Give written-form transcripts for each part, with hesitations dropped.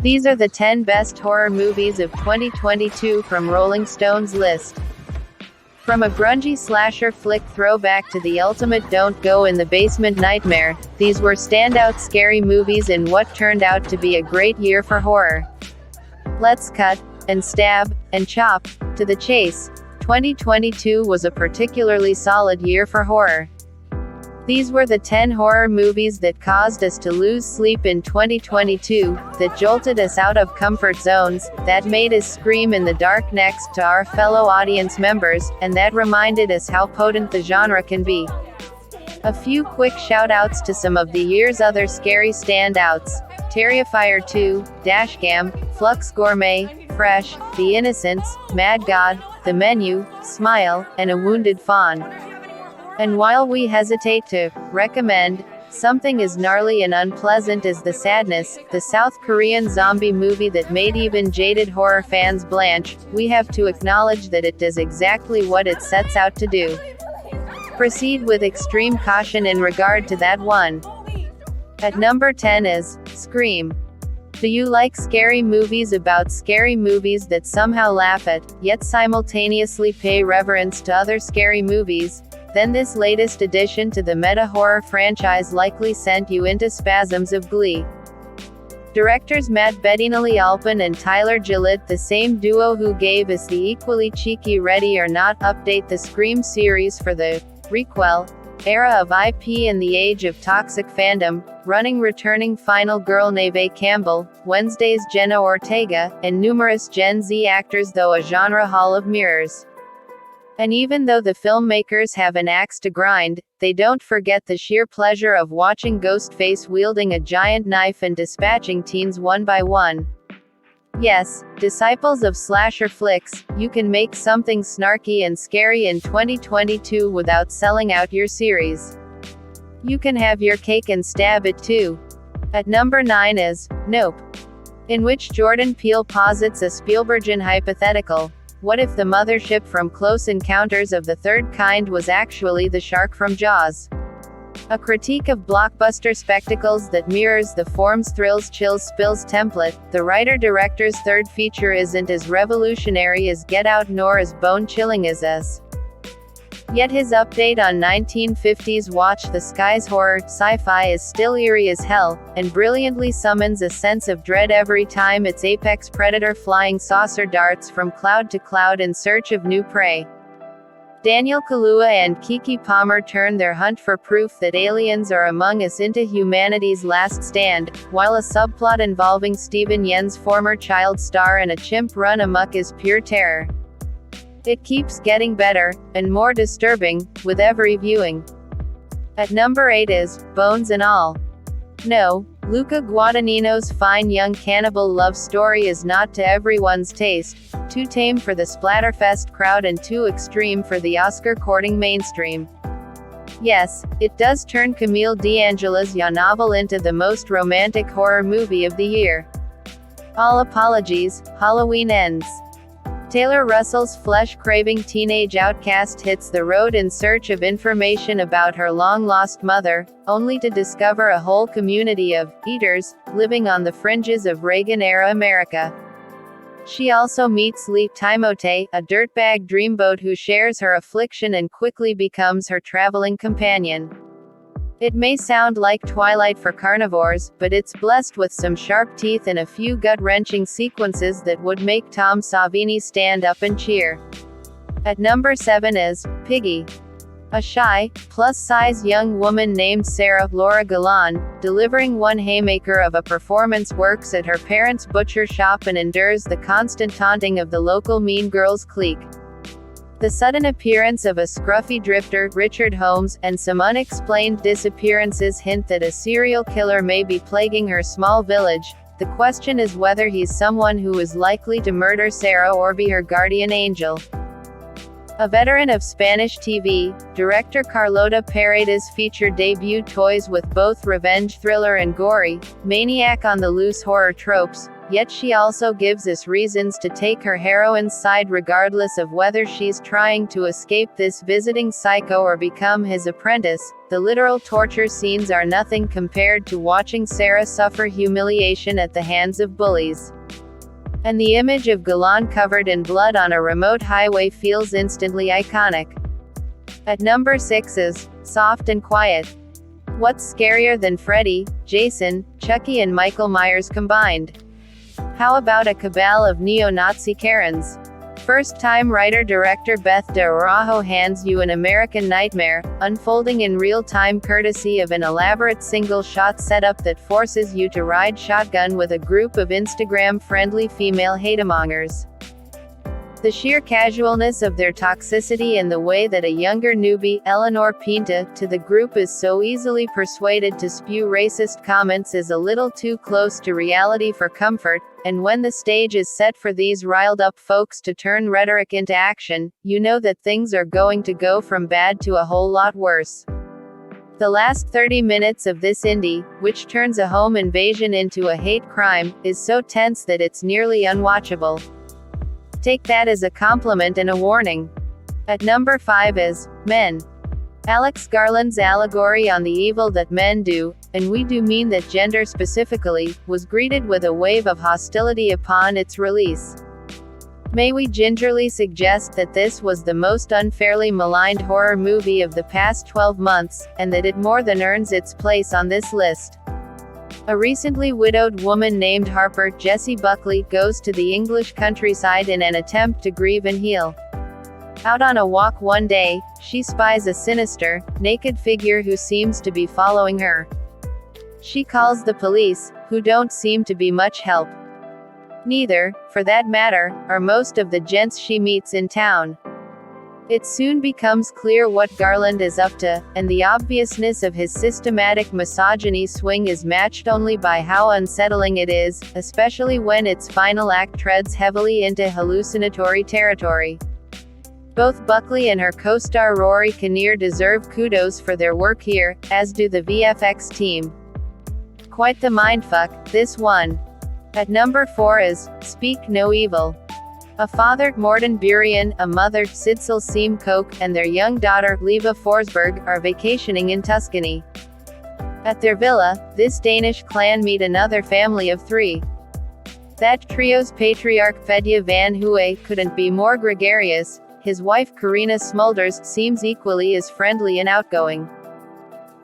These are the 10 best horror movies of 2022 from Rollingstones list. From a grungy slasher flick throwback to the ultimate don't go in the basement nightmare, these were standout scary movies in what turned out to be a great year for horror. Let's cut, and stab, and chop, to the chase. 2022 was a particularly solid year for horror. These were the 10 horror movies that caused us to lose sleep in 2022, that jolted us out of comfort zones, that made us scream in the dark next to our fellow audience members, and that reminded us how potent the genre can be. A few quick shout-outs to some of the year's other scary standouts: Terrifier 2, Dashcam, Flux Gourmet, Fresh, The Innocents, Mad God, The Menu, Smile, and A Wounded Fawn. And while we hesitate to recommend something as gnarly and unpleasant as The Sadness, the South Korean zombie movie that made even jaded horror fans blanch, we have to acknowledge that it does exactly what it sets out to do. Proceed with extreme caution in regard to that one. At number 10 is Scream. Do you like scary movies about scary movies that somehow laugh at, yet simultaneously pay reverence to other scary movies? Then this latest addition to the meta-horror franchise likely sent you into spasms of glee. Directors Matt Bettinelli-Alpin and Tyler Gillett, the same duo who gave us the equally cheeky Ready or Not update the Scream series for the requel era of IP and the age of toxic fandom, running returning final girl Neve Campbell, Wednesday's Jenna Ortega, and numerous Gen Z actors, though a genre hall of mirrors. And even though the filmmakers have an axe to grind, they don't forget the sheer pleasure of watching Ghostface wielding a giant knife and dispatching teens one by one. Yes, disciples of slasher flicks, you can make something snarky and scary in 2022 without selling out your series. You can have your cake and stab it too. At number 9 is Nope, in which Jordan Peele posits a Spielbergian hypothetical. What if the mothership from Close Encounters of the Third Kind was actually the shark from Jaws? A critique of blockbuster spectacles that mirrors the forms thrills chills spills template, the writer-director's third feature isn't as revolutionary as Get Out nor as bone-chilling as Us. Yet his update on 1950s Watch the Skies horror sci-fi is still eerie as hell, and brilliantly summons a sense of dread every time its apex predator flying saucer darts from cloud to cloud in search of new prey. Daniel Kaluuya and Keke Palmer turn their hunt for proof that aliens are among us into humanity's last stand, while a subplot involving Steven Yeun's former child star and a chimp run amok is pure terror. It keeps getting better, and more disturbing, with every viewing. At number 8 is Bones and All. No, Luca Guadagnino's fine young cannibal love story is not to everyone's taste, too tame for the splatterfest crowd and too extreme for the Oscar-courting mainstream. Yes, it does turn Camille D'Angela's Ya novel into the most romantic horror movie of the year. All apologies, Halloween ends. Taylor Russell's flesh-craving teenage outcast hits the road in search of information about her long-lost mother, only to discover a whole community of eaters living on the fringes of Reagan-era America. She also meets Lee Timothée, a dirtbag dreamboat who shares her affliction and quickly becomes her traveling companion. It may sound like Twilight for carnivores, but it's blessed with some sharp teeth and a few gut-wrenching sequences that would make Tom Savini stand up and cheer. At number 7 is Piggy. A shy, plus-size young woman named Sarah Laura Galan, delivering one haymaker of a performance, works at her parents' butcher shop and endures the constant taunting of the local Mean Girls clique. The sudden appearance of a scruffy drifter, Richard Holmes, and some unexplained disappearances hint that a serial killer may be plaguing her small village. The question is whether he's someone who is likely to murder Sarah or be her guardian angel. A veteran of Spanish TV, director Carlota Paredes' feature debut toys with both revenge thriller and gory, maniac on the loose horror tropes, yet she also gives us reasons to take her heroine's side regardless of whether she's trying to escape this visiting psycho or become his apprentice. The literal torture scenes are nothing compared to watching Sarah suffer humiliation at the hands of bullies. And the image of Galan covered in blood on a remote highway feels instantly iconic. At number 6 is Soft and Quiet. What's scarier than Freddy, Jason, Chucky and Michael Myers combined? How about a cabal of neo-Nazi Karens? First-time writer-director Beth D'Arajo hands you an American nightmare, unfolding in real time courtesy of an elaborate single-shot setup that forces you to ride shotgun with a group of Instagram-friendly female hatemongers. The sheer casualness of their toxicity and the way that a younger newbie, Eleanor Pinta, to the group is so easily persuaded to spew racist comments is a little too close to reality for comfort, and when the stage is set for these riled-up folks to turn rhetoric into action, you know that things are going to go from bad to a whole lot worse. The last 30 minutes of this indie, which turns a home invasion into a hate crime, is so tense that it's nearly unwatchable. Take that as a compliment and a warning. At number 5 is Men. Alex Garland's allegory on the evil that men do, and we do mean that gender specifically, was greeted with a wave of hostility upon its release. May we gingerly suggest that this was the most unfairly maligned horror movie of the past 12 months, and that it more than earns its place on this list. A recently widowed woman named Harper Jessie Buckley goes to the English countryside in an attempt to grieve and heal. Out on a walk one day, she spies a sinister, naked figure who seems to be following her. She calls the police, who don't seem to be much help. Neither, for that matter, are most of the gents she meets in town. It soon becomes clear what Garland is up to, and the obviousness of his systematic misogyny swing is matched only by how unsettling it is, especially when its final act treads heavily into hallucinatory territory. Both Buckley and her co-star Rory Kinnear deserve kudos for their work here, as do the VFX team. Quite the mindfuck, this one. At number 4 is Speak No Evil. A father, Morten Burian, a mother, Sidsel Seam Koch, and their young daughter, Leva Forsberg, are vacationing in Tuscany. At their villa, this Danish clan meet another family of 3. That trio's patriarch Fedje van Hooy couldn't be more gregarious. His wife Karina Smulders seems equally as friendly and outgoing.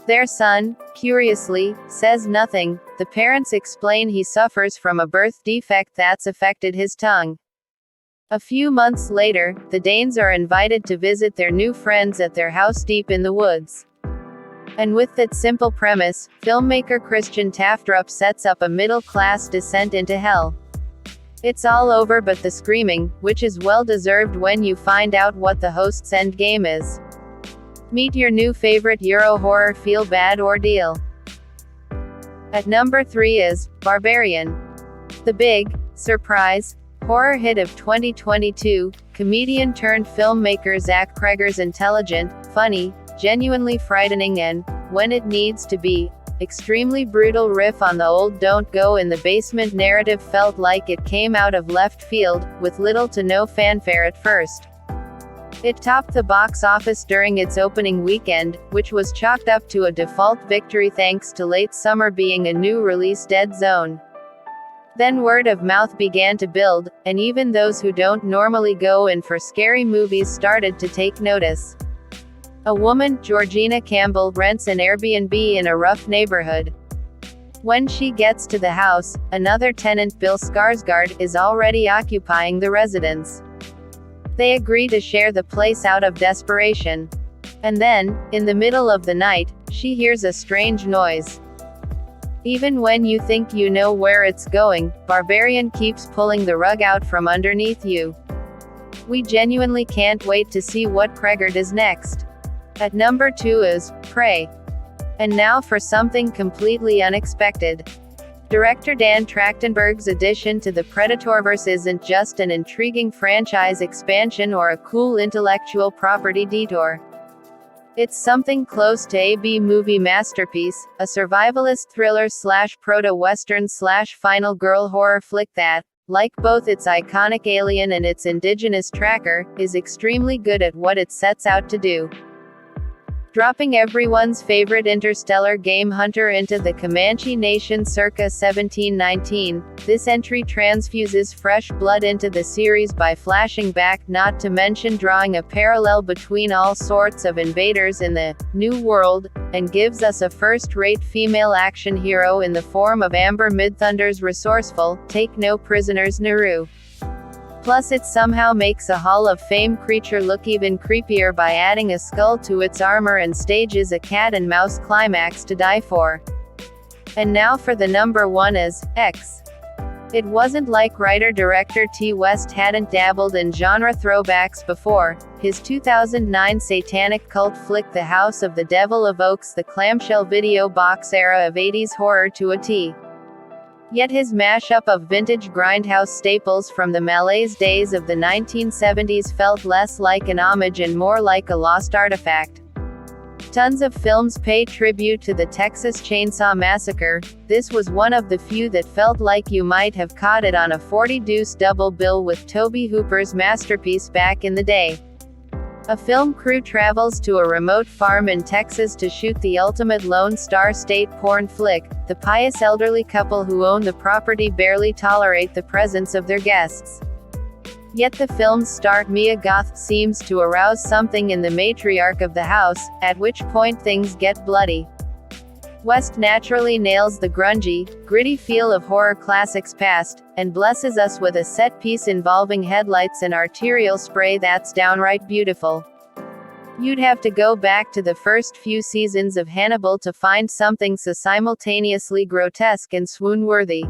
Their son, curiously, says nothing. The parents explain he suffers from a birth defect that's affected his tongue. A few months later, the Danes are invited to visit their new friends at their house deep in the woods. And with that simple premise, filmmaker Christian Taftrup sets up a middle-class descent into hell. It's all over but the screaming, which is well-deserved when you find out what the host's endgame is. Meet your new favorite Euro horror feel-bad ordeal. At number 3 is Barbarian. The big surprise horror hit of 2022, comedian-turned-filmmaker Zach Cregger's intelligent, funny, genuinely frightening and, when it needs to be, extremely brutal riff on the old "don't go in the basement" narrative felt like it came out of left field, with little to no fanfare at first. It topped the box office during its opening weekend, which was chalked up to a default victory thanks to late summer being a new release dead zone. Then word of mouth began to build, and even those who don't normally go in for scary movies started to take notice. A woman, Georgina Campbell, rents an Airbnb in a rough neighborhood. When she gets to the house, another tenant, Bill Skarsgård, is already occupying the residence. They agree to share the place out of desperation. And then, in the middle of the night, she hears a strange noise. Even when you think you know where it's going, Barbarian keeps pulling the rug out from underneath you. We genuinely can't wait to see what Cregger does next. At number 2 is Prey. And now for something completely unexpected. Director Dan Trachtenberg's addition to the Predatorverse isn't just an intriguing franchise expansion or a cool intellectual property detour. It's something close to a B-movie masterpiece, a survivalist thriller slash proto-western slash final girl horror flick that, like both its iconic alien and its indigenous tracker, is extremely good at what it sets out to do. Dropping everyone's favorite interstellar game hunter into the Comanche Nation circa 1719, this entry transfuses fresh blood into the series by flashing back, not to mention drawing a parallel between all sorts of invaders in the New World, and gives us a first-rate female action hero in the form of Amber Midthunder's resourceful, take no prisoners Naru. Plus it somehow makes a Hall of Fame creature look even creepier by adding a skull to its armor and stages a cat and mouse climax to die for. And now for the number one is X. It wasn't like writer-director T. West hadn't dabbled in genre throwbacks before. His 2009 satanic cult flick The House of the Devil evokes the clamshell video box era of 80s horror to a T. Yet his mashup of vintage grindhouse staples from the malaise days of the 1970s felt less like an homage and more like a lost artifact. Tons of films pay tribute to the Texas Chainsaw Massacre. This was one of the few that felt like you might have caught it on a 40-deuce double bill with Tobe Hooper's masterpiece back in the day. A film crew travels to a remote farm in Texas to shoot the ultimate Lone Star State porn flick. The pious elderly couple who own the property barely tolerate the presence of their guests. Yet the film's star, Mia Goth, seems to arouse something in the matriarch of the house, at which point things get bloody. West naturally nails the grungy, gritty feel of horror classics past, and blesses us with a set piece involving headlights and arterial spray that's downright beautiful. You'd have to go back to the first few seasons of Hannibal to find something so simultaneously grotesque and swoon-worthy.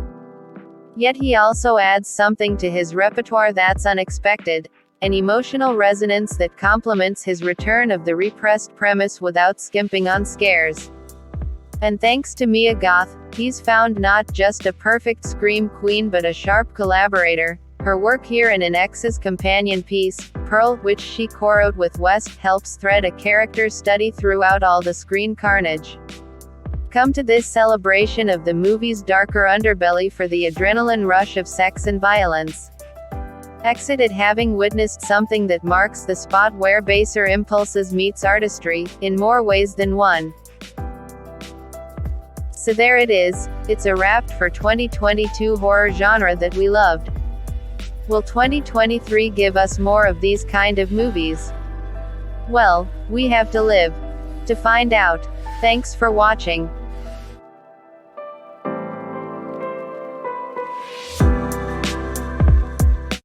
Yet he also adds something to his repertoire that's unexpected, an emotional resonance that complements his return of the repressed premise without skimping on scares. And thanks to Mia Goth, he's found not just a perfect scream queen but a sharp collaborator. Her work here and in X's companion piece, Pearl, which she co-wrote with West, helps thread a character's study throughout all the screen carnage. Come to this celebration of the movie's darker underbelly for the adrenaline rush of sex and violence. Exit it having witnessed something that marks the spot where baser impulses meets artistry, in more ways than one. So there it is, it's a wrap for 2022 horror genre that we loved. Will 2023 give us more of these kind of movies? Well, we have to live to find out. Thanks for watching.